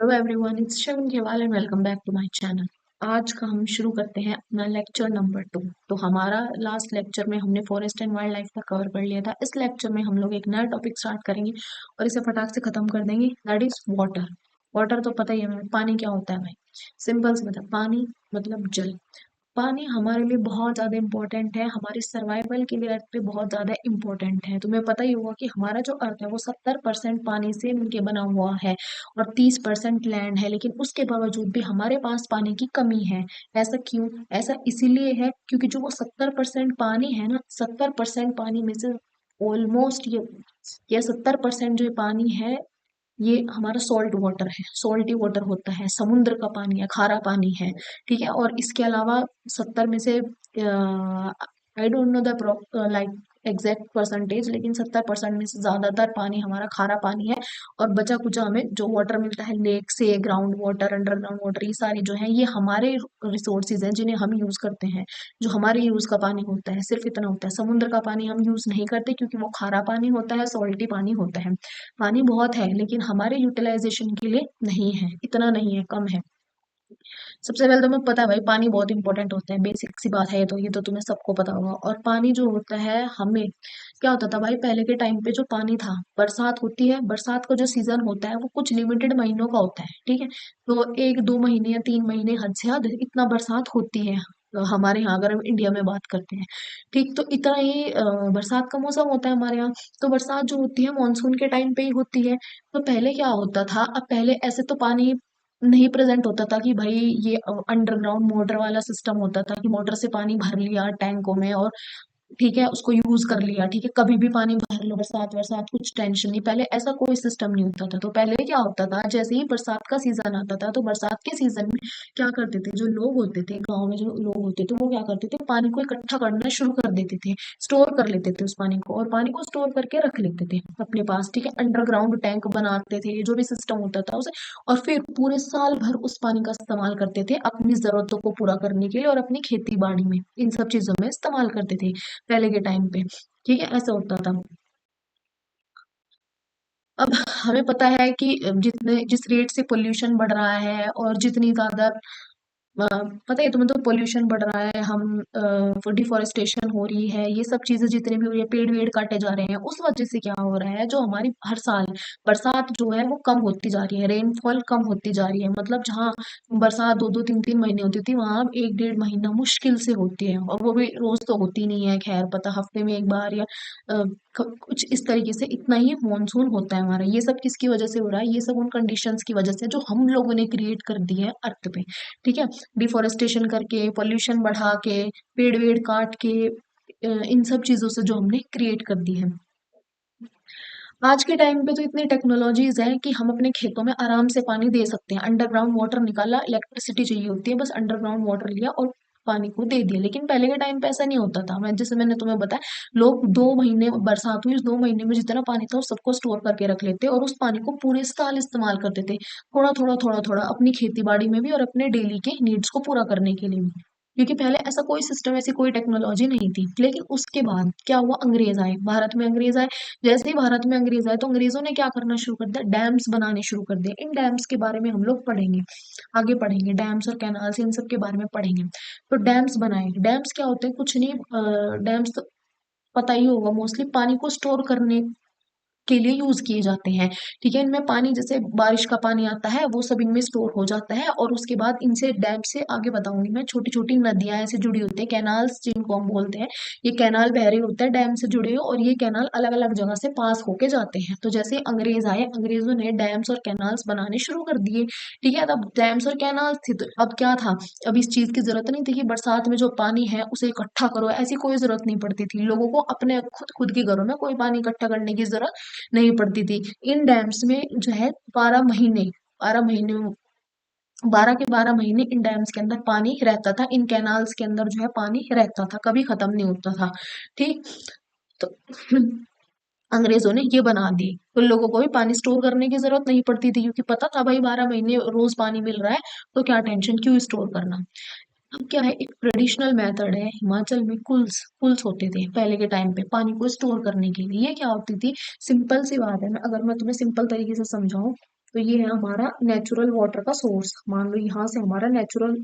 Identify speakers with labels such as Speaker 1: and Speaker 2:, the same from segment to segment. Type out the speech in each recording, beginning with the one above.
Speaker 1: Hello everyone, it's शवन केवाल and welcome back to my channel. आज का हम शुरू करते हैं अपना लेक्चर नंबर 2। तो हमारा लास्ट लेक्चर में हमने फॉरेस्ट एंड वाइल्ड लाइफ का कवर कर लिया था। इस लेक्चर में हम लोग एक नया टॉपिक स्टार्ट करेंगे और इसे फटाक से खत्म कर देंगे, दैट इज वाटर। वाटर तो पता ही है हमें, पानी क्या होता है भाई। सिंपल से मतलब पानी मतलब जल। पानी हमारे लिए बहुत ज़्यादा इम्पोर्टेंट है, हमारे सर्वाइवल के लिए अर्थ पे बहुत ज़्यादा इम्पोर्टेंट है। तुम्हें पता ही होगा कि हमारा जो अर्थ है वो 70% पानी से मिलके बना हुआ है और 30% लैंड है, लेकिन उसके बावजूद भी हमारे पास पानी की कमी है। ऐसा क्यों? ऐसा इसीलिए है क्योंकि जो वो 70% पानी है ना, 70% पानी में से ऑलमोस्ट ये 70% जो पानी है ये हमारा सॉल्ट वाटर है, सॉल्टी वाटर होता है, समुद्र का पानी है, खारा पानी है। ठीक है, और इसके अलावा 70 में से I don't know the like exact percentage, लेकिन 70% में से ज्यादातर पानी हमारा खारा पानी है। और बचा कुचा हमें जो वाटर मिलता है लेक से, ग्राउंड वाटर, अंडरग्राउंड वाटर, ये सारी जो है ये हमारे रिसोर्सेज हैं जिन्हें हम यूज करते हैं। जो हमारे यूज का पानी होता है सिर्फ इतना होता है। समुद्र का पानी हम यूज नहीं करते क्योंकि वो खारा पानी होता है, सॉल्टी पानी होता है। पानी बहुत है लेकिन हमारे यूटिलाइजेशन के लिए नहीं है, इतना नहीं है, कम है। सबसे पहले तो तुम्हें पता है भाई, पानी बहुत इंपॉर्टेंट होता है, बेसिक सी बात है ये तो तुम्हें सबको पता होगा। और पानी जो होता है हमें क्या होता था भाई, पहले के टाइम पे जो पानी था, बरसात होती है, बरसात का जो सीजन होता है वो कुछ लिमिटेड महीनों का होता है। ठीक है, तो 1 2 महीने या 3 महीने हद से हद इतना बरसात होती है। हमारे यहाँ अगर हम इंडिया में बात करते हैं, ठीक, तो इतना ही बरसात का मौसम होता है हमारे यहाँ। तो बरसात जो होती है मानसून के टाइम पे ही होती है। तो पहले क्या होता था, अब पहले ऐसे तो पानी नहीं प्रेजेंट होता था कि भाई ये अंडरग्राउंड मोटर वाला सिस्टम होता था कि मोटर से पानी भर लिया टैंकों में और ठीक है उसको यूज कर लिया। ठीक है, कभी भी पानी भर लो, बरसात बरसात कुछ टेंशन नहीं, पहले ऐसा कोई सिस्टम नहीं होता था। तो पहले क्या होता था, जैसे ही बरसात का सीजन आता था तो बरसात के सीजन में क्या करते थे, जो लोग होते थे गांव में, जो लोग होते थे वो क्या करते थे, पानी को इकट्ठा करना शुरू कर देते थे, स्टोर कर लेते थे उस पानी को, और पानी को स्टोर करके रख लेते थे अपने पास। ठीक है, अंडरग्राउंड टैंक बनाते थे, जो भी सिस्टम होता था उसे, और फिर पूरे साल भर उस पानी का इस्तेमाल करते थे अपनी जरूरतों को पूरा करने के लिए और अपनी खेती बाड़ी में इन सब चीजों में इस्तेमाल करते थे पहले के टाइम पे। ठीक है, ऐसा होता था। अब हमें पता है कि जितने जिस रेट से पोल्यूशन बढ़ रहा है और जितनी ज्यादा पता है तुम्हें, तो पोल्यूशन बढ़ रहा है, हम डिफोरेस्टेशन हो रही है, ये सब चीजें जितनी भी हो रही है, पेड़ वेड़ काटे जा रहे हैं, उस वजह से क्या हो रहा है, जो हमारी हर साल बरसात जो है वो कम होती जा रही है, रेनफॉल कम होती जा रही है। मतलब जहाँ बरसात 2 2 3 3 महीने होती थी वहां 1 1.5 महीना मुश्किल से होती है, और वो भी रोज तो होती नहीं है, खैर पता हफ्ते में एक बार या कुछ इस तरीके से इतना ही मानसून होता है हमारा। ये सब किसकी वजह से हो रहा है, ये सब उन कंडीशंस की वजह से जो हम लोगों ने क्रिएट कर दी है अर्थ पे। ठीक है, डिफोरेस्टेशन करके, पॉल्यूशन बढ़ा के, पेड़ वेड़ काट के, इन सब चीजों से जो हमने क्रिएट कर दी है। आज के टाइम पे तो इतनी टेक्नोलॉजीज है कि हम अपने खेतों में आराम से पानी दे सकते हैं। अंडरग्राउंड वाटर निकाला, इलेक्ट्रिसिटी चाहिए होती है, बस अंडरग्राउंड वाटर लिया और पानी को दे दिया। लेकिन पहले के टाइम पे ऐसा नहीं होता था। मैं जैसे मैंने तुम्हें बताया, लोग 2 महीने बरसात हुई, उस 2 महीने में जितना पानी था उस सबको स्टोर करके रख लेते और उस पानी को पूरे साल इस्तेमाल करते थे, थोड़ा थोड़ा थोड़ा थोड़ा अपनी खेती बाड़ी में भी और अपने डेली के नीड्स को पूरा करने के लिए भी। क्योंकि पहले ऐसा कोई सिस्टम, ऐसी कोई टेक्नोलॉजी नहीं थी। लेकिन उसके बाद क्या हुआ, अंग्रेज आए भारत में, अंग्रेज आए। जैसे ही भारत में अंग्रेज आए तो अंग्रेजों ने क्या करना शुरू कर दिया, डैम्स बनाने शुरू कर दिए। इन डैम्स के बारे में हम लोग पढ़ेंगे, आगे पढ़ेंगे, डैम्स और कैनाल्स इन सब के बारे में पढ़ेंगे। तो डैम्स बनाए, डैम्स क्या होते हैं, कुछ नहीं, डैम्स तो पता ही होगा, मोस्टली पानी को स्टोर करने के लिए यूज किए जाते हैं। ठीक है, इनमें पानी, जैसे बारिश का पानी आता है वो सब इनमें स्टोर हो जाता है, और उसके बाद इनसे डैम से आगे बताऊंगी मैं, छोटी छोटी नदियां ऐसे जुड़ी होती है, कैनाल्स जिनको हम बोलते हैं। ये कैनाल बह रहे होते हैं डैम से जुड़े हो, और ये कैनाल अलग अलग जगह से पास होके जाते हैं। तो जैसे अंग्रेज आए, अंग्रेजों ने डैम्स और कैनाल्स बनाने शुरू कर दिए। ठीक है, तब डैम्स और कैनाल्स थे तो अब क्या था, अब इस चीज की जरूरत नहीं थी कि बरसात में जो पानी है उसे इकट्ठा करो, ऐसी कोई जरूरत नहीं पड़ती थी लोगों को। अपने खुद खुद के घरों में कोई पानी इकट्ठा करने की जरूरत नहीं पड़ती थी। इन डैम्स में जो है 12 महीने, 12 महीने, 12 के 12 महीने इन डैम्स के अंदर पानी रहता था, इन कैनाल्स के अंदर जो है पानी रहता था, कभी खत्म नहीं होता था। ठीक, तो अंग्रेजों ने ये बना दी तो लोगों को भी पानी स्टोर करने की जरूरत नहीं पड़ती थी, क्योंकि पता था भाई 12 महीने रोज पानी मिल रहा है, तो क्या टेंशन, क्यों स्टोर करना। अब क्या है, एक ट्रेडिशनल मेथड है, हिमाचल में कुल्स कुल्स होते थे पहले के टाइम पे पानी को स्टोर करने के लिए। ये क्या होती थी, सिंपल सी बात है, मैं अगर मैं तुम्हें सिंपल तरीके से समझाऊं, तो ये है हमारा नेचुरल वाटर का सोर्स। मान लो यहाँ से हमारा नेचुरल,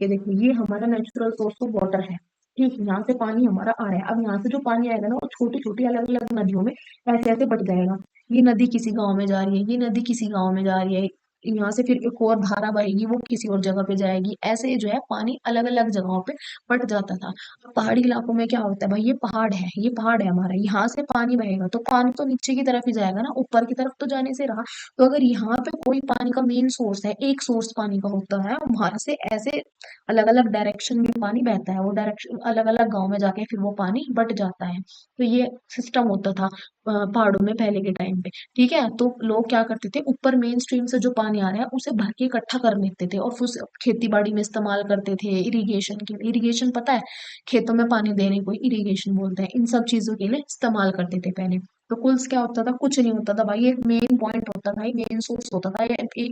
Speaker 1: ये देखो ये हमारा नेचुरल सोर्स ऑफ वाटर है। ठीक, यहाँ से पानी हमारा आ रहा है। अब यहाँ से जो पानी आएगा ना वो छोटी छोटी अलग अलग नदियों में ऐसे ऐसे बट जाएगा। ये नदी किसी गांव में जा रही है, ये नदी किसी गांव में जा रही है, यहाँ से फिर एक और धारा बहेगी, वो किसी और जगह पे जाएगी। ऐसे जो है पानी अलग अलग जगहों पे बट जाता था। अब पहाड़ी इलाकों में क्या होता है भाई, ये पहाड़ है, ये पहाड़ है हमारा, यहाँ से पानी बहेगा तो पानी तो नीचे की तरफ ही जाएगा ना, ऊपर की तरफ तो जाने से रहा। तो अगर यहाँ पे कोई पानी का मेन सोर्स है, एक सोर्स पानी का होता है, वहां से ऐसे अलग अलग डायरेक्शन में पानी बहता है, वो डायरेक्शन अलग अलग गांव में जाके फिर वो पानी बट जाता है। तो ये सिस्टम होता था पहाड़ों में पहले के टाइम पे। ठीक है, तो लोग क्या करते थे, ऊपर मेन स्ट्रीम से जो पानी आ रहा है उसे भर के इकट्ठा कर लेते थे और फिर उसे खेती बाड़ी में इस्तेमाल करते थे, इरिगेशन के लिए। इरिगेशन पता है, खेतों में पानी देने को इरिगेशन बोलते हैं। इन सब चीजों के लिए इस्तेमाल करते थे पहले। तो कुल्स क्या होता था, कुछ नहीं होता था भाई, एक मेन पॉइंट होता था, मेन सोर्स होता था ये एक।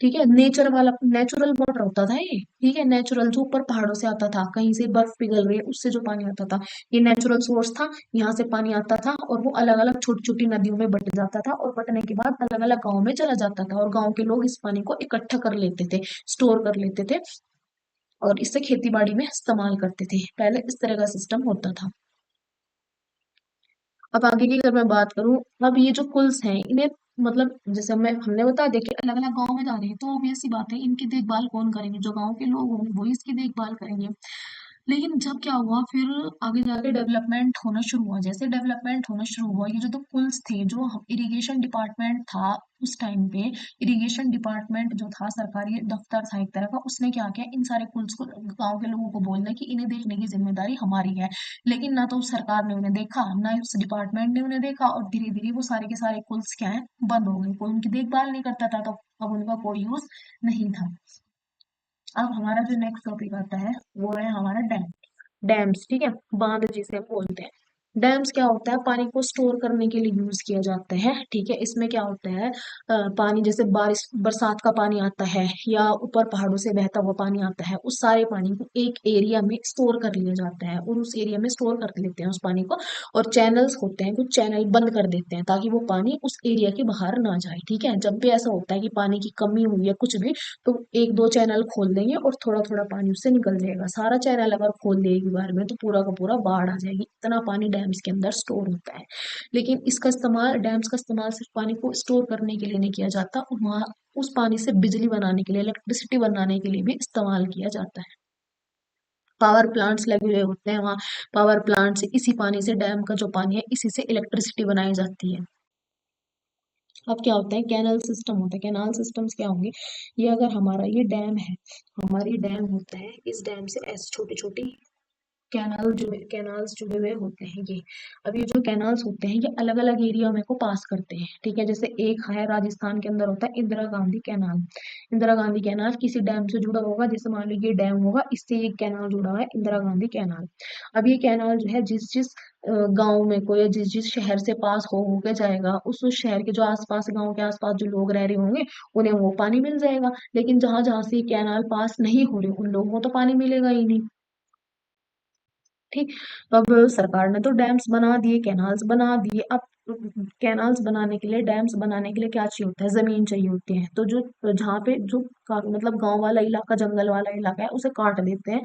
Speaker 1: ठीक है, नेचर वाला नेचुरल वाटर होता था ये। ठीक है, नेचुरल जो ऊपर पहाड़ों से आता था, कहीं से बर्फ पिघल रही है उससे जो पानी आता था, ये नेचुरल सोर्स था। यहाँ से पानी आता था और वो अलग अलग छोटी छोटी नदियों में बट जाता था, और बटने के बाद अलग अलग गाँव में चला जाता था, और गाँव के लोग इस पानी को इकट्ठा कर लेते थे, स्टोर कर लेते थे, और इससे खेती बाड़ी में इस्तेमाल करते थे। पहले इस तरह का सिस्टम होता था। अब आगे की अगर मैं बात करूं, अब ये जो कुल्स हैं इन्हें, मतलब जैसे मैं हमने बता दिया कि अलग अलग गांव में जा रहे हैं, तो ऑब्वियस सी बात है इनकी देखभाल कौन करेंगे, जो गांव के लोग होंगे वही इसकी देखभाल करेंगे। लेकिन जब क्या हुआ फिर, आगे जाके डेवलपमेंट होना शुरू हुआ। जैसे डेवलपमेंट होना शुरू हुआ, ये जो तो पुल्स थे, जो इरिगेशन डिपार्टमेंट था उस टाइम पे, इरिगेशन डिपार्टमेंट जो था सरकारी दफ्तर था एक तरह का, उसने क्या किया, इन सारे पुल्स को गांव के लोगों को बोल दिया कि इन्हें देखने की जिम्मेदारी हमारी है। लेकिन ना तो उस सरकार ने उन्हें देखा, ना ही उस डिपार्टमेंट ने उन्हें देखा, और धीरे धीरे वो सारे के सारे पुल्स क्या है, बंद हो गए। कोई उनकी देखभाल नहीं करता था, तो अब उनका कोई यूज नहीं था। अब हमारा जो नेक्स्ट टॉपिक आता है वो है हमारा डैम। डैम्स, ठीक है, बांध जिसे हम बोलते हैं। डैम्स क्या होता है, पानी को स्टोर करने के लिए यूज किया जाता है। ठीक है, इसमें क्या होता है, पानी जैसे बारिश बरसात का पानी आता है या ऊपर पहाड़ों से बहता हुआ पानी आता है, उस सारे पानी को एक एरिया में स्टोर कर लिया जाता है, और उस एरिया में स्टोर कर लेते हैं उस पानी को। और चैनल्स होते हैं, कुछ चैनल बंद कर देते हैं ताकि वो पानी उस एरिया के बाहर ना जाए। ठीक है, जब भी ऐसा होता है कि पानी की कमी हुई है कुछ भी, तो एक दो चैनल खोल देंगे और थोड़ा थोड़ा पानी उससे निकल जाएगा। सारा चैनल अगर खोल दे एक बार में तो पूरा का पूरा बाढ़ आ जाएगी, इतना पानी डैम्स के अंदर स्टोर होता है। लेकिन इसका इस्तेमाल, डैम्स का इस्तेमाल सिर्फ पानी को स्टोर करने के लिए नहीं किया जाता, वहाँ उस पानी से बिजली बनाने के लिए, इलेक्ट्रिसिटी बनाने के लिए भी इस्तेमाल किया जाता है। पावर प्लांट्स लगे हुए होते हैं वहाँ, पावर प्लांट से, इसी पानी से, डैम का जो पानी है इसी से इलेक्ट्रिसिटी बनाई जाती है। अब क्या होता है, कैनल सिस्टम होता है। कैनाल सिस्टम्स क्या होंगे, ये अगर हमारा ये डैम है, हमारी डैम होता है, इस डैम से ऐसे छोटी छोटी कैनाल्स जुड़े हुए होते हैं ये। अब ये जो कैनाल्स होते हैं ये अलग अलग एरिया में को पास करते हैं। ठीक है, जैसे एक है राजस्थान के अंदर होता है इंदिरा गांधी कैनाल। इंदिरा गांधी कैनाल किसी डैम से जुड़ा होगा, जैसे मान लो ये डैम होगा, इससे एक कैनाल जुड़ा हुआ है, इंदिरा गांधी कैनाल। अब ये कैनाल जो है जिस जिस गांव में को, या जिस जिस शहर से पास हो होके जाएगा, उस शहर के जो आसपास, गांव के आसपास जो लोग रह रहे होंगे, उन्हें वो पानी मिल जाएगा। लेकिन जहां जहां से ये कैनाल पास नहीं हो रही, उन लोगों को तो पानी मिलेगा ही नहीं। ठीक, तो अब सरकार ने तो डैम्स बना दिए, कैनाल्स बना दिए। अब कैनाल्स बनाने के लिए, डैम्स बनाने के लिए क्या चाहिए होता है, जमीन चाहिए होती है। तो जो जहाँ पे जो मतलब गांव वाला इलाका, जंगल वाला इलाका है, उसे काट देते हैं।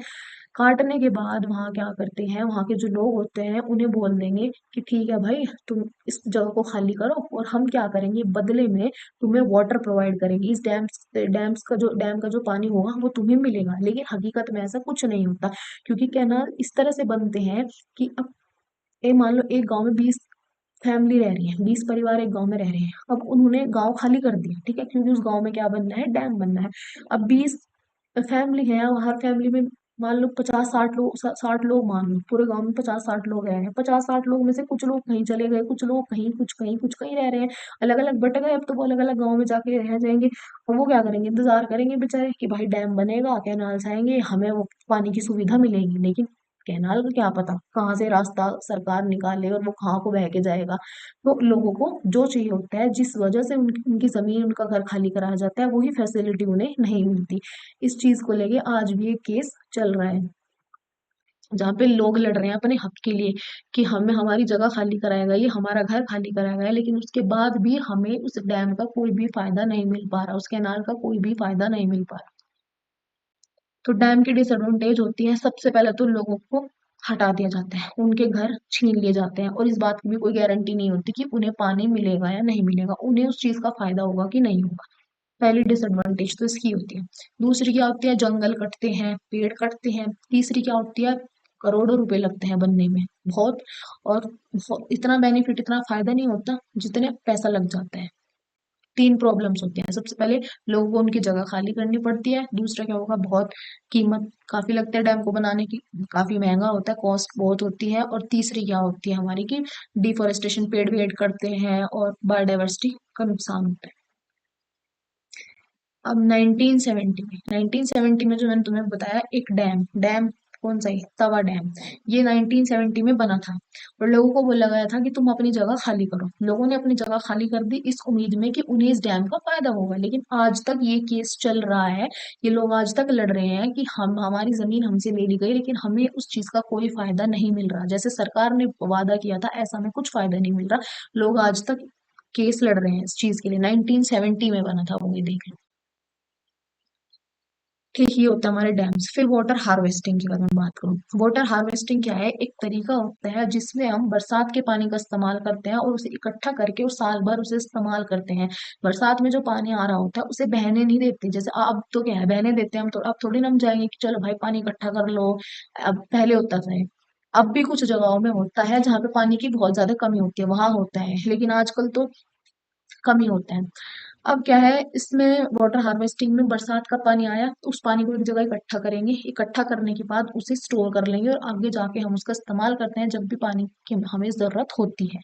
Speaker 1: काटने के बाद वहां क्या करते हैं, वहां के जो लोग होते हैं उन्हें बोल देंगे कि ठीक है भाई, तुम इस जगह को खाली करो, और हम क्या करेंगे बदले में, तुम्हें वाटर प्रोवाइड करेंगे। इस डैम्स का जो, डैम का जो पानी होगा वो तुम्हें मिलेगा। लेकिन हकीकत में ऐसा कुछ नहीं होता, क्योंकि कैनाल इस तरह से बनते हैं कि अब मान लो एक गांव में 20 फैमिली रह रही है, 20 परिवार एक गांव में रह रहे हैं। अब उन्होंने गांव खाली कर दिया, ठीक है, क्योंकि उस गांव में क्या बनना है, डैम बनना है। अब 20 फैमिली है, अब हर फैमिली में मान लो 50-60 लोग, 60 लोग मान लो, पूरे गांव में 50-60 लोग रह रहे हैं। 50-60 लोग में से कुछ लोग कहीं चले गए, कुछ लोग कहीं, कुछ कहीं, कुछ कहीं रह रहे हैं, अलग अलग बट गए। अब तो वो अलग अलग गाँव में जाके रह जाएंगे। अब वो क्या करेंगे, इंतजार करेंगे बेचारे कि भाई डैम बनेगा, कैनाल्स आएंगे, हमें वो पानी की सुविधा मिलेगी। लेकिन कैनाल का क्या पता कहाँ से रास्ता सरकार निकाले और वो कहाँ को बह के जाएगा। तो लोगों को जो चाहिए होता है, जिस वजह से उनकी जमीन, उनका घर खाली कराया जाता है, वही फैसिलिटी उन्हें नहीं मिलती। इस चीज को लेके आज भी एक केस चल रहा है। जहाँ पे लोग लड़ रहे हैं अपने हक के लिए कि हमें हमारी जगह खाली कराएगा, ये हमारा घर खाली कराएगा, लेकिन उसके बाद भी हमें उस डैम का कोई भी फायदा नहीं मिल पा रहा, उस कैनाल का कोई भी फायदा नहीं मिल पा रहा। तो डैम की डिसएडवांटेज होती है, सबसे पहले तो लोगों को हटा दिया जाता है, उनके घर छीन लिए जाते हैं, और इस बात की भी कोई गारंटी नहीं होती कि उन्हें पानी मिलेगा या नहीं मिलेगा, उन्हें उस चीज का फायदा होगा कि नहीं होगा। पहली डिसएडवांटेज तो इसकी होती है। दूसरी क्या होती है, जंगल कटते हैं, पेड़ कटते हैं। तीसरी क्या होती है, करोड़ों रुपए लगते हैं बनने में, बहुत। और इतना बेनिफिट, इतना फायदा नहीं होता जितने पैसा लग जाता है। तीन प्रॉब्लम्स होती हैं, सबसे पहले लोगों को उनकी जगह खाली करनी पड़ती है। दूसरा क्या होगा, बहुत कीमत काफी लगती है डैम को बनाने की, काफी महंगा होता है, कॉस्ट बहुत होती है। और तीसरी क्या होती है हमारी की डिफोरेस्टेशन, पेड़ वेड़ कटते हैं और बायोडाइवर्सिटी का नुकसान होता है। अब 1970 में जो मैंने तुम्हें बताया, एक डैम डैम कौन सा है, तवा डैम, ये 1970 में बना था। और लोगों को बोला गया था कि तुम अपनी जगह खाली करो। लोगों ने अपनी जगह खाली कर दी इस उम्मीद में कि उन्हें इस डैम का फायदा होगा, लेकिन आज तक ये केस चल रहा है। ये लोग आज तक लड़ रहे हैं कि हम हमारी जमीन हमसे ले ली गई, लेकिन हमें उस चीज का कोई फायदा नहीं मिल रहा, जैसे सरकार ने वादा किया था ऐसा हमें कुछ फायदा नहीं मिल रहा। लोग आज तक केस लड़ रहे हैं इस चीज के लिए। 1970 में बना था वो, ये देख लो। ठीक, ये होता है हमारे डैम्स। फिर वाटर हार्वेस्टिंग की अगर मैं बात करूँ, वाटर हार्वेस्टिंग क्या है, एक तरीका होता है जिसमें हम बरसात के पानी का इस्तेमाल करते हैं और उसे इकट्ठा करके और साल भर उसे इस्तेमाल करते हैं। बरसात में जो पानी आ रहा होता है उसे बहने नहीं देते, जैसे अब तो क्या है, बहने देते हैं हम, तो अब थोड़ी ना हम जाएंगे कि चलो भाई पानी इकट्ठा कर लो। अब पहले होता था ये। अब भी कुछ जगहों में होता है जहाँ पे पानी की बहुत ज्यादा कमी होती है, वहां होता है, लेकिन आजकल तो कम ही होता है। अब क्या है इसमें, वाटर हार्वेस्टिंग में बरसात का पानी आया तो उस पानी को एक जगह इकट्ठा करेंगे, इकट्ठा करने के बाद उसे स्टोर कर लेंगे और आगे जाके हम उसका इस्तेमाल करते हैं जब भी पानी की हमें जरूरत होती है।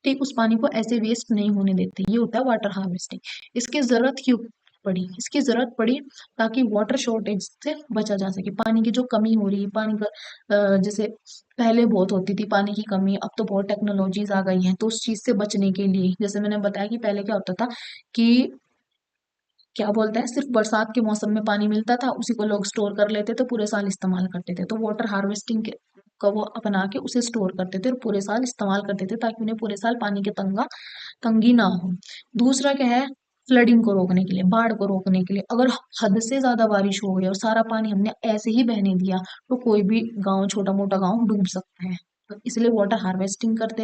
Speaker 1: ठीक, उस पानी को ऐसे वेस्ट नहीं होने देते, ये होता है वाटर हार्वेस्टिंग। इसकी जरूरत क्यों पड़ी, इसकी जरूरत पड़ी ताकि वाटर शॉर्टेज से बचा जा सके, पानी की जो कमी हो रही है, पानी का जैसे पहले बहुत होती थी पानी की कमी, अब तो बहुत टेक्नोलॉजीज आ गई हैं, तो उस चीज से बचने के लिए, जैसे मैंने बताया कि पहले क्या होता था कि क्या बोलते हैं, सिर्फ बरसात के मौसम में पानी मिलता था, उसी को लोग स्टोर कर लेते थे, पूरे साल इस्तेमाल करते थे। तो वाटर हार्वेस्टिंग का वो अपना के उसे स्टोर करते थे और पूरे साल इस्तेमाल करते थे, ताकि उन्हें पूरे साल पानी की तंगी ना हो। दूसरा क्या है, फ्लडिंग को रोकने के लिए, बाढ़ को रोकने के लिए। अगर हद से ज्यादा बारिश हो गई और सारा पानी हमने ऐसे ही बहने दिया तो कोई भी गांव, छोटा मोटा गांव डूब सकता है। तो इसलिए वाटर हार्वेस्टिंग करते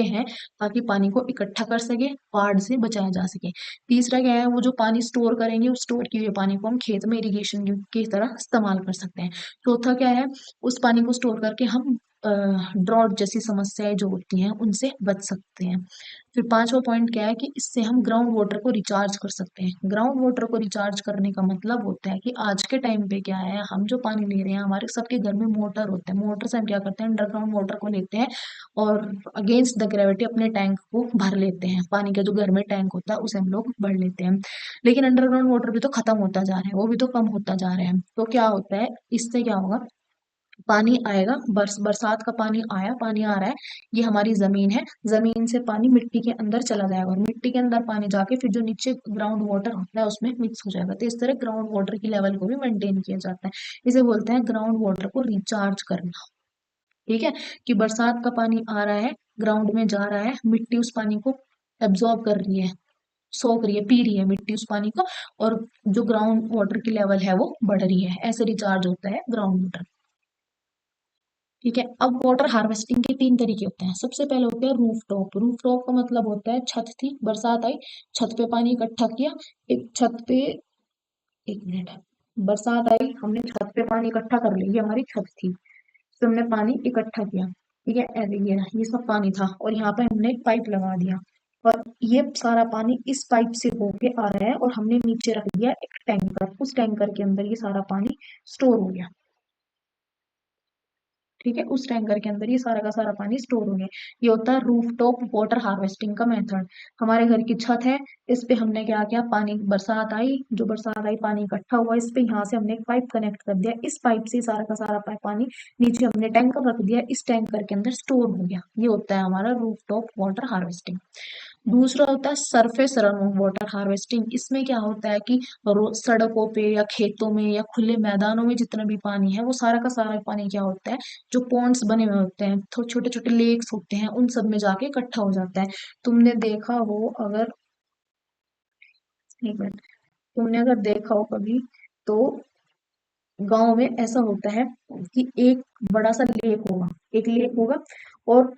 Speaker 1: हैं ताकि पानी को इकट्ठा कर सके, बाढ़ से बचाया जा सके। तीसरा क्या है, वो जो पानी स्टोर करेंगे, उस स्टोर किए हुए पानी को हम खेत में इरिगेशन की तरह इस्तेमाल कर सकते हैं। चौथा क्या है, उस पानी को स्टोर करके हम ड्रॉट जैसी समस्याएं जो होती हैं उनसे बच सकते हैं। फिर पांचवा पॉइंट क्या है कि इससे हम ग्राउंड वाटर को रिचार्ज कर सकते हैं। ग्राउंड वाटर को रिचार्ज करने का मतलब होता है कि आज के टाइम पे क्या है, हम जो पानी ले रहे हैं, हमारे सबके घर में मोटर होते हैं, मोटर से हम क्या करते हैं, अंडरग्राउंड वाटर को लेते हैं और अगेंस्ट द ग्रेविटी अपने टैंक को भर लेते हैं। पानी का जो घर में टैंक होता है उसे हम लोग भर लेते हैं। लेकिन अंडरग्राउंड वाटर भी तो खत्म होता जा रहा है, वो भी तो कम होता जा रहा है। तो क्या होता है, इससे क्या होगा, पानी आएगा, बरसात का पानी आया, पानी आ रहा है, ये हमारी जमीन है, जमीन से पानी मिट्टी के अंदर चला जाएगा और मिट्टी के अंदर पानी जाके फिर जो नीचे ग्राउंड वाटर होता है उसमें मिक्स हो जाएगा। तो इस तरह ग्राउंड वाटर की लेवल को भी मेंटेन किया जाता है। इसे बोलते हैं ग्राउंड वाटर को रिचार्ज करना। ठीक है, कि बरसात का पानी आ रहा है, ग्राउंड में जा रहा है, मिट्टी उस पानी को एब्जॉर्ब कर रही है, सोख रही है, पी रही है मिट्टी उस पानी को, और जो ग्राउंड वाटर की लेवल है वो बढ़ रही है। ऐसे रिचार्ज होता है ग्राउंड वाटर। ठीक है, अब वाटर हार्वेस्टिंग के तीन तरीके होते हैं। सबसे पहले होते हैं रूफ टॉप। रूफ टॉप का मतलब होता है, छत थी, बरसात आई, छत पे पानी इकट्ठा किया, एक छत पे, एक मिनट, बरसात आई, हमने छत पे पानी इकट्ठा कर लिया, ये हमारी छत थी, तो हमने पानी इकट्ठा किया। ठीक है, ऐसे ये सब पानी था और यहाँ पे हमने एक पाइप लगा दिया और ये सारा पानी इस पाइप से होके आ रहा है और हमने नीचे रख दिया एक टैंकर, उस टैंकर के अंदर ये सारा पानी स्टोर हो गया। ठीक है, उस टैंकर के अंदर ये सारा का सारा पानी स्टोर हो गया। ये होता है रूफ टॉप वाटर हार्वेस्टिंग का मेथड। हमारे घर की छत है, इस पे हमने क्या किया, पानी, बरसात आई, जो बरसात आई पानी इकट्ठा हुआ, इस पे यहाँ से हमने एक पाइप कनेक्ट कर दिया, इस पाइप से सारा का सारा पानी नीचे हमने टैंकर रख दिया, इस टैंकर के अंदर स्टोर हो गया। ये होता है हमारा रूफ टॉप वाटर हार्वेस्टिंग। दूसरा होता है surface run of water harvesting. इसमें क्या होता है कि सड़कों पे या खेतों में या खुले मैदानों में जितना भी पानी है वो सारा का सारा पानी क्या होता है, जो पॉन्ड्स बने हुए होते हैं तो छोटे छोटे लेक्स होते हैं उन सब में जाके इकट्ठा हो जाता है। तुमने देखा हो अगर, एक मिनट, तुमने अगर देखा हो कभी तो गांव में ऐसा होता है कि एक बड़ा सा लेक होगा, एक लेक होगा और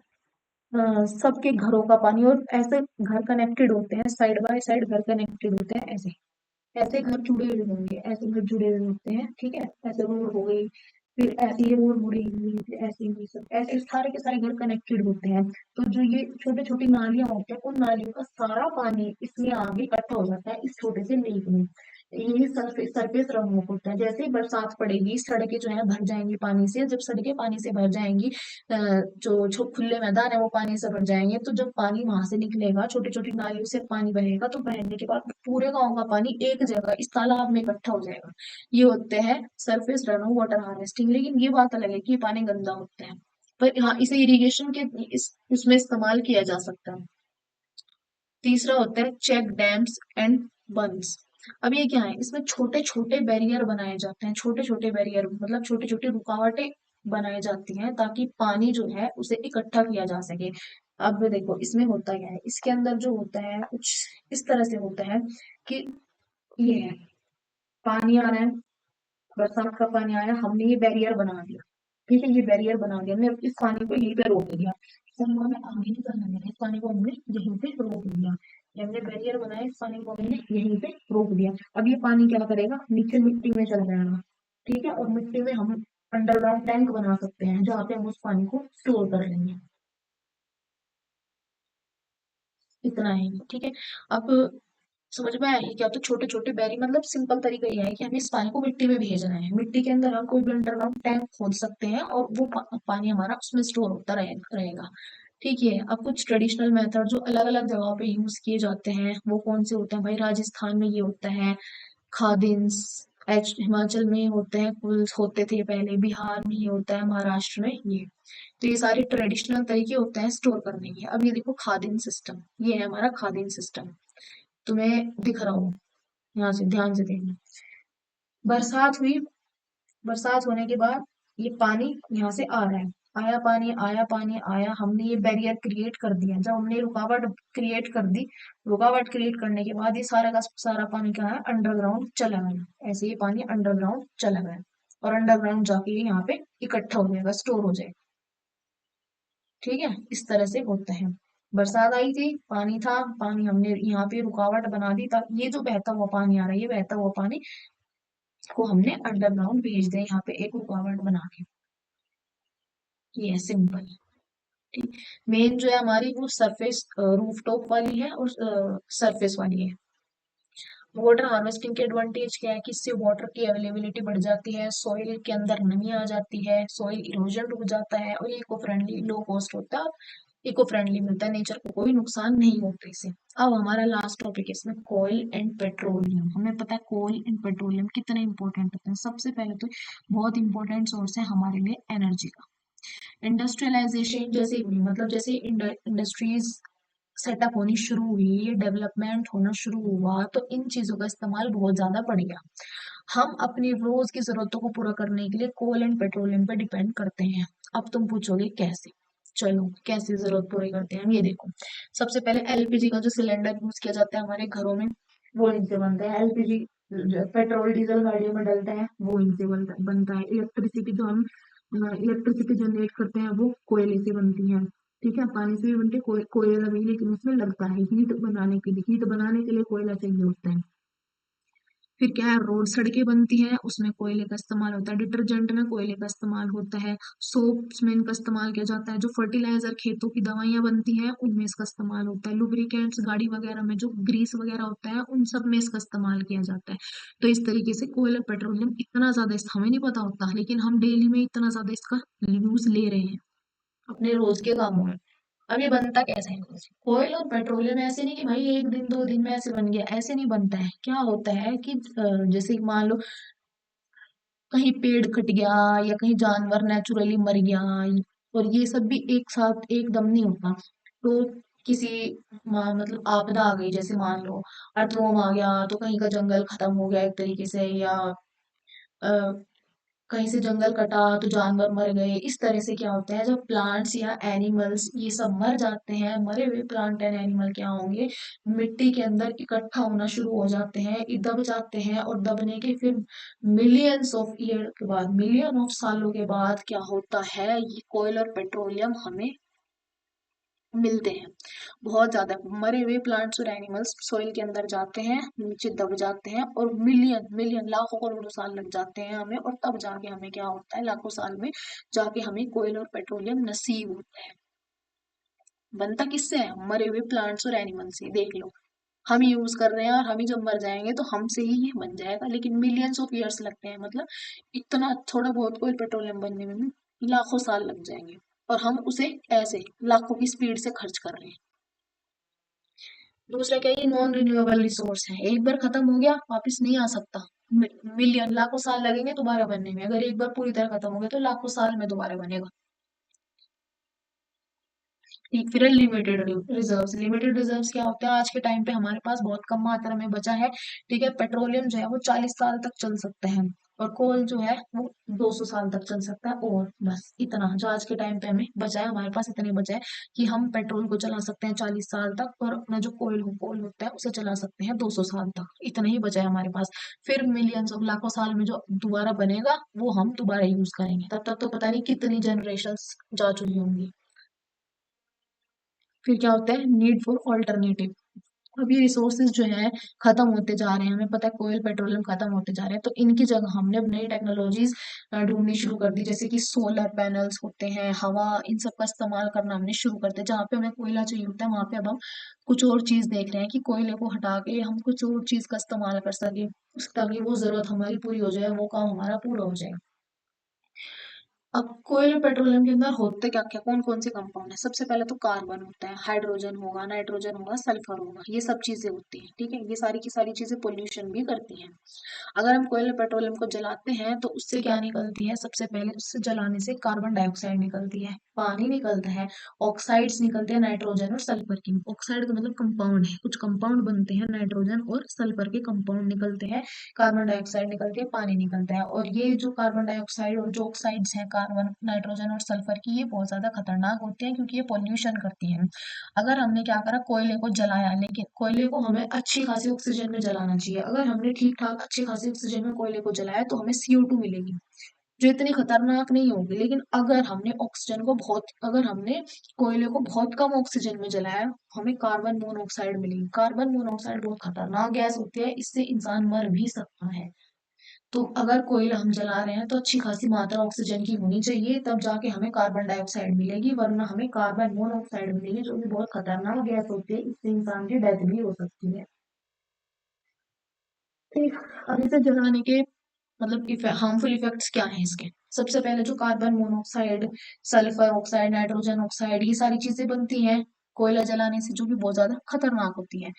Speaker 1: सबके घरों का पानी, और ऐसे घर कनेक्टेड होते हैं, साइड बाय साइड घर कनेक्टेड होते हैं, ऐसे ऐसे घर जुड़े हुए होंगे, ऐसे घर जुड़े हुए होते हैं, ठीक है, ऐसे रोड हो गई, फिर ऐसे ये रोड मुड़ेगी, फिर ऐसे ये सब ऐसे सारे के सारे घर कनेक्टेड होते हैं। तो जो ये छोटे छोटी नालियां होती हैं उन नालियों का सारा पानी इसमें आगे इकट्ठा हो जाता है इस छोटे से लेक में। यही सरफेस रन ऑफ होता है। जैसे ही बरसात पड़ेगी सड़कें जो है भर जाएंगी पानी से, जब सड़कें पानी से भर जाएंगी, जो जो खुले मैदान है वो पानी से भर जाएंगे, तो जब पानी वहां से निकलेगा छोटी छोटी नालियों से पानी बहेगा, तो बहने के बाद पूरे गांव का पानी एक जगह इस तालाब में इकट्ठा हो जाएगा। ये होते हैं surface run of water harvesting. लेकिन ये बात अलग है कि ये पानी गंदा होता है, पर हाँ इसे इरिगेशन के उसमें इस्तेमाल किया जा सकता है। तीसरा होता है चेक डैम्स एंड बंस। अब ये क्या है, इसमें छोटे छोटे बैरियर बनाए जाते हैं, छोटे छोटे बैरियर मतलब छोटी छोटी रुकावटें बनाई जाती हैं ताकि पानी जो है उसे इकट्ठा किया जा सके। अब देखो इसमें होता क्या है, इसके अंदर जो होता है कुछ इस तरह से होता है कि ये है, पानी आ रहा है, बरसात का पानी आया, हमने ये बैरियर बना दिया, ठीक है, ये बैरियर बना दिया, हमने इस पानी को यहीं पे रोक दिया, इस पानी को हमें आगे नहीं करने देना, इस पानी को हमने यहीं पे रोक दिया। ये हमने बैरियर बनाया, इस पानी को हमने यहीं पे रोक दिया। अब ये पानी क्या करेगा, नीचे मिट्टी में चला जाएगा, ठीक है, और मिट्टी में हम अंडरग्राउंड टैंक बना सकते हैं जहाँ पे हम उस पानी को स्टोर कर लेंगे। इतना है ये, ठीक है। अब समझ में आया, ये क्या, तो छोटे छोटे बैरी मतलब सिंपल तरीका ये है कि हमें इस पानी को मिट्टी में भेजना है, मिट्टी के अंदर हम कोई भी अंडरग्राउंड टैंक खोद सकते हैं और वो पानी हमारा उसमें स्टोर होता रहेगा। ठीक है। अब कुछ ट्रेडिशनल मेथड जो अलग अलग जगहों पे यूज किए जाते हैं वो कौन से होते हैं भाई, राजस्थान में ये होता है खादिन्स, हिमाचल में होते हैं पुल्स, होते थे पहले, बिहार में ये होता है, महाराष्ट्र में ये। तो ये सारे ट्रेडिशनल तरीके होते हैं स्टोर करने के। अब ये देखो खादिन सिस्टम, ये है हमारा खादिन सिस्टम, तुम्हें दिख रहा हो, यहाँ से ध्यान से देखना। बरसात हुई, बरसात होने के बाद ये पानी यहाँ से आ रहा है, आया पानी आया पानी आया, हमने ये बैरियर क्रिएट कर दिया, जब हमने रुकावट क्रिएट कर दी, रुकावट क्रिएट करने के बाद ये सारा का सारा पानी क्या है, अंडरग्राउंड चला गया, ऐसे ये पानी अंडरग्राउंड चला गया और अंडरग्राउंड जाके ये यहाँ पे इकट्ठा हो जाएगा, स्टोर हो जाएगा। ठीक है, इस तरह से होता है। बरसात आई थी, पानी था, पानी हमने यहाँ पे रुकावट बना दी, ताकि ये जो बहता हुआ पानी आ रहा है, ये बहता हुआ पानी को हमने अंडरग्राउंड भेज दिया यहाँ पे एक रुकावट बना के। ये है सिंपल। ठीक, मेन जो है हमारी वो सरफेस रूफटॉप वाली है और सरफेस वाली है। वाटर हार्वेस्टिंग के एडवांटेज क्या है कि इससे वाटर की अवेलेबिलिटी बढ़ जाती है, सॉइल के अंदर नमी आ जाती है, सॉइल इरोजन रुक जाता है, और ये इको फ्रेंडली, लो कॉस्ट होता है, इको फ्रेंडली मिलता है, नेचर को कोई नुकसान नहीं होता इससे। अब हमारा लास्ट टॉपिक है इसमें, कोयल एंड पेट्रोलियम। हमें पता है कोयल एंड पेट्रोलियम कितने इंपॉर्टेंट होते हैं। सबसे पहले तो बहुत इंपॉर्टेंट सोर्स है हमारे लिए एनर्जी का। इंडस्ट्रियलाइजेशन जैसे हुई, मतलब जैसे इंडस्ट्रीज सेटअप होनी शुरू हुई, डेवलपमेंट होना शुरू हुआ, तो इन चीजों का इस्तेमाल बहुत ज्यादा बढ़ गया। हम अपनी रोज की जरूरतों को पूरा करने के लिए कोल एंड पेट्रोलियम पे डिपेंड करते हैं। अब तुम पूछोगे कैसे, चलो कैसे जरूरत पूरी करते हैं हम ये देखो। सबसे पहले एलपीजी का जो सिलेंडर यूज किया जाता है हमारे घरों में, वो इनसे बनता है। एलपीजी पेट्रोल डीजल गाड़ियों में डलता है, वो इनसे बनता है। इलेक्ट्रिसिटी जो हम इलेक्ट्रिसिटी जनरेट करते हैं वो कोयले से बनती है, ठीक है, पानी से भी बनती है, कोयला भी, लेकिन उसमें लगता है हीट बनाने के लिए, हीट बनाने के लिए कोयला चाहिए होता है। फिर क्या है, रोड सड़कें बनती हैं, उसमें कोयले का इस्तेमाल होता है। डिटर्जेंट में कोयले का इस्तेमाल होता है। सोप्स में इनका इस्तेमाल किया जाता है। जो फर्टिलाइजर, खेतों की दवाइयां बनती हैं उनमें इसका इस्तेमाल होता है। लुब्रिकेंट्स, गाड़ी वगैरह में जो ग्रीस वगैरह होता है उन सब में इसका इस्तेमाल किया जाता है। तो इस तरीके से कोयला पेट्रोलियम इतना ज्यादा हमें नहीं पता होता, लेकिन हम डेली में इतना ज्यादा इसका यूज ले रहे हैं अपने रोज के कामों में। अब ये बनता कैसे है, ऑयल और पेट्रोलियम ऐसे नहीं कि भाई एक दिन दो दिन में ऐसे बन गया, ऐसे नहीं बनता है। क्या होता है कि जैसे कि मान लो कहीं पेड़ कट गया या कहीं जानवर नेचुरली मर गया, और ये सब भी एक साथ एकदम नहीं होता। तो किसी मतलब आपदा आ गई, जैसे मान लो अर्थवॉर्म आ गया, तो कहीं का जंगल खत्म हो गया एक तरीके से, या अ, कहीं से जंगल कटा तो जानवर मर गए। इस तरह से क्या होता है, जब प्लांट्स या एनिमल्स ये सब मर जाते हैं, मरे हुए प्लांट एंड एनिमल क्या होंगे, मिट्टी के अंदर इकट्ठा होना शुरू हो जाते हैं, दब जाते हैं, और दबने के फिर मिलियंस ऑफ ईयर के बाद, मिलियन ऑफ सालों के बाद क्या होता है, ये कोयल और पेट्रोलियम हमें मिलते हैं। बहुत ज्यादा मरे हुए प्लांट्स और एनिमल्स सॉइल के अंदर जाते हैं, नीचे दब जाते हैं, और मिलियन मिलियन लाखों करोड़ों साल लग जाते हैं हमें, और तब जाके हमें क्या होता है, लाखों साल में जाके हमें कोयल और पेट्रोलियम नसीब होता है। बनता किससे है, मरे हुए प्लांट्स और एनिमल से, देख लो। हम यूज कर रहे हैं, और हम ही जब मर जाएंगे तो हमसे ही ये बन जाएगा, लेकिन मिलियंस ऑफ ईयर्स लगते हैं, मतलब इतना थोड़ा बहुत कोयल पेट्रोलियम बनने में भी लाखों साल लग जाएंगे, और हम उसे ऐसे लाखों की स्पीड से खर्च कर रहे हैं। दूसरा क्या है, ये नॉन रिन्यूएबल रिसोर्स है, एक बार खत्म हो गया वापस नहीं आ सकता। मिलियन लाखों साल लगेंगे दोबारा बनने में, अगर एक बार पूरी तरह खत्म हो गया तो लाखों साल में दोबारा बनेगा। ठीक, फिर लिमिटेड रिजर्व्स। लिमिटेड रिजर्व्स क्या होता है, आज के टाइम पे हमारे पास बहुत कम मात्रा में बचा है। ठीक है, पेट्रोलियम जो है वो 40 साल तक चल सकते हैं, और कोल जो है वो 200 साल तक चल सकता है, और बस इतना जो आज के टाइम पे हमें बचा है, हमारे पास इतने बचा है कि हम पेट्रोल को चला सकते हैं 40 साल तक, और अपना जो कोल होता है उसे चला सकते हैं 200 साल तक, इतना ही बचा है हमारे पास। फिर मिलियंस ऑफ लाखों साल में जो दोबारा बनेगा वो हम दोबारा यूज करेंगे, तब तक तो पता नहीं कितनी जनरेशन जा चुकी होंगी। फिर क्या होता है, नीड फॉर ऑल्टरनेटिव। अभी रिसोर्सेज जो है खत्म होते जा रहे हैं, हमें पता है कोयल पेट्रोलियम खत्म होते जा रहे हैं, तो इनकी जगह हमने अब नई टेक्नोलॉजीज ढूंढनी शुरू कर दी, जैसे कि सोलर पैनल्स होते हैं, हवा, इन सब का इस्तेमाल करना हमने शुरू कर दिया। जहाँ पे हमें कोयला चाहिए होता है वहां पे अब हम कुछ और चीज देख रहे हैं कि कोयले को हटा के हम कुछ और चीज का इस्तेमाल कर सके, ताकि वो जरूरत हमारी पूरी हो जाए, वो काम हमारा पूरा हो जाए। अब कोयले पेट्रोलियम के अंदर होते क्या क्या, कौन कौन से कंपाउंड है, सबसे पहले तो कार्बन होता है, हाइड्रोजन होगा, नाइट्रोजन होगा, सल्फर होगा, ये सब चीजें होती हैं। ठीक है, ये सारी की सारी चीजें पोल्यूशन भी करती हैं। अगर हम कोयले पेट्रोलियम को जलाते हैं तो उससे क्या निकलती है, सबसे पहले उससे जलाने से कार्बन डाइऑक्साइड निकलती है, पानी निकलता है, ऑक्साइड्स निकलते हैं नाइट्रोजन और सल्फर की। ऑक्साइड का मतलब कंपाउंड है, कुछ कंपाउंड बनते हैं, नाइट्रोजन और सल्फर के कंपाउंड निकलते हैं, कार्बन डाइऑक्साइड निकलती है, पानी निकलता है। और ये जो कार्बन डाइऑक्साइड और जो ऑक्साइड्स हैं, कार्बन, नाइट्रोजन और सल्फर की, ये बहुत ज्यादा खतरनाक होते हैं, क्योंकि ये पॉल्यूशन करती हैं। अगर हमने क्या करा, कोयले को जलाया, लेकिन कोयले को हमें अच्छी खासी ऑक्सीजन में जलाना चाहिए, अगर हमने ठीक ठाक अच्छी खासी ऑक्सीजन में कोयले को जलाया तो हमें CO2 मिलेगी, जो इतनी खतरनाक नहीं होगी। लेकिन अगर हमने ऑक्सीजन को बहुत, अगर हमने कोयले को बहुत कम ऑक्सीजन में जलाया, हमें कार्बन मोनोऑक्साइड मिलेगी। कार्बन मोनोऑक्साइड बहुत खतरनाक गैस होती है, इससे इंसान मर भी सकता है। तो अगर कोयला हम जला रहे हैं तो अच्छी खासी मात्रा ऑक्सीजन की होनी चाहिए, तब जाके हमें कार्बन डाइऑक्साइड मिलेगी, वरना हमें कार्बन मोनोऑक्साइड मिलेगी, जो कि बहुत खतरनाक गैस होती है, इससे इंसान की डेथ भी हो सकती है। ठीक, अब इसे जलाने के मतलब हार्मफुल इफेक्ट्स क्या हैं इसके। सबसे पहले जो carbon monoxide, sulphur oxide, nitrogen oxide, ये सारी चीजें बनती हैं कोयला जलाने से, जो कि बहुत ज्यादा खतरनाक होती है।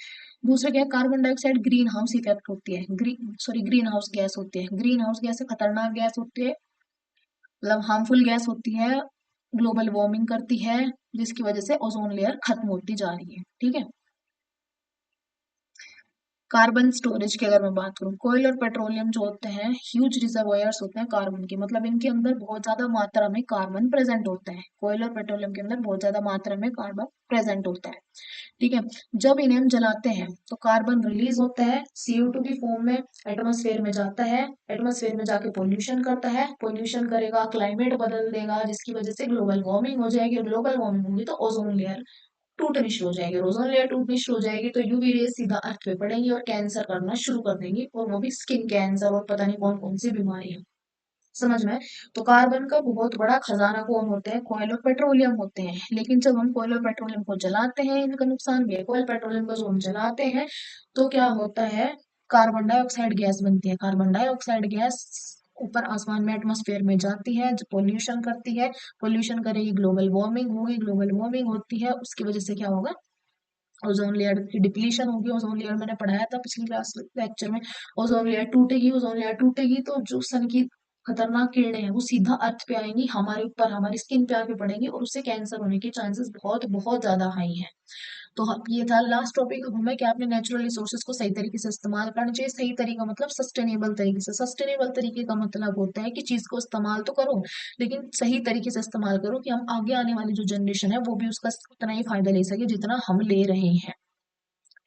Speaker 1: दूसरा क्या है, carbon dioxide green house effect होती है, ग्रीन हाउस गैस होती है। ग्रीन हाउस गैस खतरनाक गैस होती है, मतलब हार्मफुल गैस होती है, ग्लोबल वार्मिंग करती है, जिसकी वजह से ओजोन लेयर खत्म होती जा रही है। ठीक है, कार्बन स्टोरेज की अगर मैं बात करूं, कोयल और पेट्रोलियम जो होते हैं ह्यूज रिजर्वोयर्स होते हैं कार्बन के, मतलब इनके अंदर बहुत ज्यादा मात्रा में कार्बन प्रेजेंट होता है। कोयल और पेट्रोलियम के अंदर बहुत ज्यादा मात्रा में कार्बन प्रेजेंट होता है। ठीक है, जब इन्हें हम जलाते हैं तो कार्बन रिलीज होता है CO2 की फॉर्म में, एटमॉस्फेयर में जाता है, एटमॉस्फेयर में जाके पोल्यूशन करता है, पोल्यूशन करेगा, क्लाइमेट बदल देगा, जिसकी वजह से ग्लोबल वार्मिंग हो जाएगी, और ग्लोबल वार्मिंग होगी तो ओजोन लेयर टूटनी शुरू हो जाएगी। ओजोन लेयर टूटनी शुरू हो जाएगी तो यूवी रेज सीधा अर्थ पे पड़ेंगी और कैंसर करना शुरू कर देंगी, और वो भी स्किन कैंसर, और पता नहीं कौन कौन सी बीमारियां। समझ में आए? तो कार्बन का बहुत बड़ा खजाना कौन होते हैं, कोयल और पेट्रोलियम होते हैं। लेकिन जब हम कोयल और पेट्रोलियम को जलाते हैं, इनका नुकसान भी है। कोयल पेट्रोलियम को जब हम जलाते हैं तो क्या होता है, कार्बन डाइऑक्साइड गैस बनती है। कार्बन डाइऑक्साइड गैस ऊपर आसमान में एटमॉस्फेयर में जाती है, जो पोल्यूशन करती है, पोल्यूशन करेगी, ग्लोबल वार्मिंग होगी, ग्लोबल वार्मिंग होती है, उसकी वजह से क्या होगा, ओजोन लेयर की डिप्लीशन होगी। ओजोन लेयर मैंने पढ़ाया था पिछली क्लास लेक्चर में, ओजोन लेयर टूटेगी, ओजोन लेयर टूटेगी तो जो सन की खतरनाक किरणें हैं वो सीधा अर्थ पे आएंगी, हमारे ऊपर हमारी स्किन पे आके पड़ेंगी और उससे कैंसर होने के चांसेस बहुत बहुत ज्यादा हाई हैं। तो ये था लास्ट टॉपिक हमें कि आपने नेचुरल रिसोर्सेज को सही तरीके से इस्तेमाल करना चाहिए। सही तरीका मतलब सस्टेनेबल तरीके से। सस्टेनेबल तरीके का मतलब होता है कि चीज को इस्तेमाल तो करो लेकिन सही तरीके से इस्तेमाल करो कि हम आगे आने वाली जो जनरेशन है वो भी उसका उतना ही फायदा ले सके जितना हम ले रहे हैं।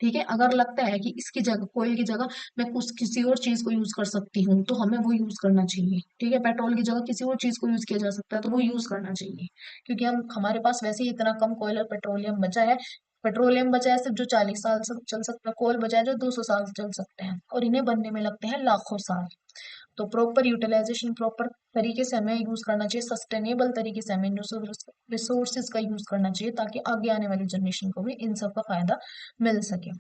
Speaker 1: ठीक है, अगर लगता है कि इसकी जगह कोयल की जगह मैं कुछ किसी और चीज को यूज कर सकती हूँ तो हमें वो यूज करना चाहिए। ठीक है, पेट्रोल की जगह किसी और चीज को यूज किया जा सकता है तो वो यूज करना चाहिए, क्योंकि हम हमारे पास वैसे ही इतना कम कोयल और पेट्रोलियम बचा है। पेट्रोलियम बचा है सिर्फ जो 40 साल से चल सकता है, कोल बचा है जो 200 साल से चल सकते हैं, और इन्हें बनने में लगते हैं लाखों साल। तो प्रॉपर यूटिलाइजेशन, प्रॉपर तरीके से हमें यूज करना चाहिए, सस्टेनेबल तरीके से हमें रिसोर्सेज का यूज करना चाहिए ताकि आगे आने वाली जनरेशन को भी इन सब का फायदा मिल सके।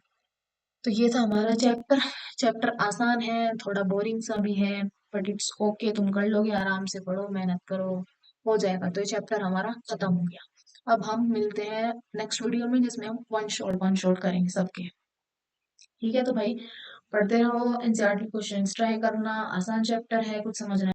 Speaker 1: तो ये था हमारा चैप्टर। चैप्टर आसान है, थोड़ा बोरिंग सा भी है, बट इट्स ओके, तुम कर लोगे, आराम से पढ़ो, मेहनत करो, हो जाएगा। तो ये चैप्टर हमारा खत्म हो गया। अब हम मिलते हैं नेक्स्ट वीडियो में जिसमें हम वन शॉट करेंगे सबके। ठीक है, तो भाई पढ़ते रहो, एनसीईआरटी क्वेश्चंस ट्राई करना, आसान चैप्टर है, कुछ समझना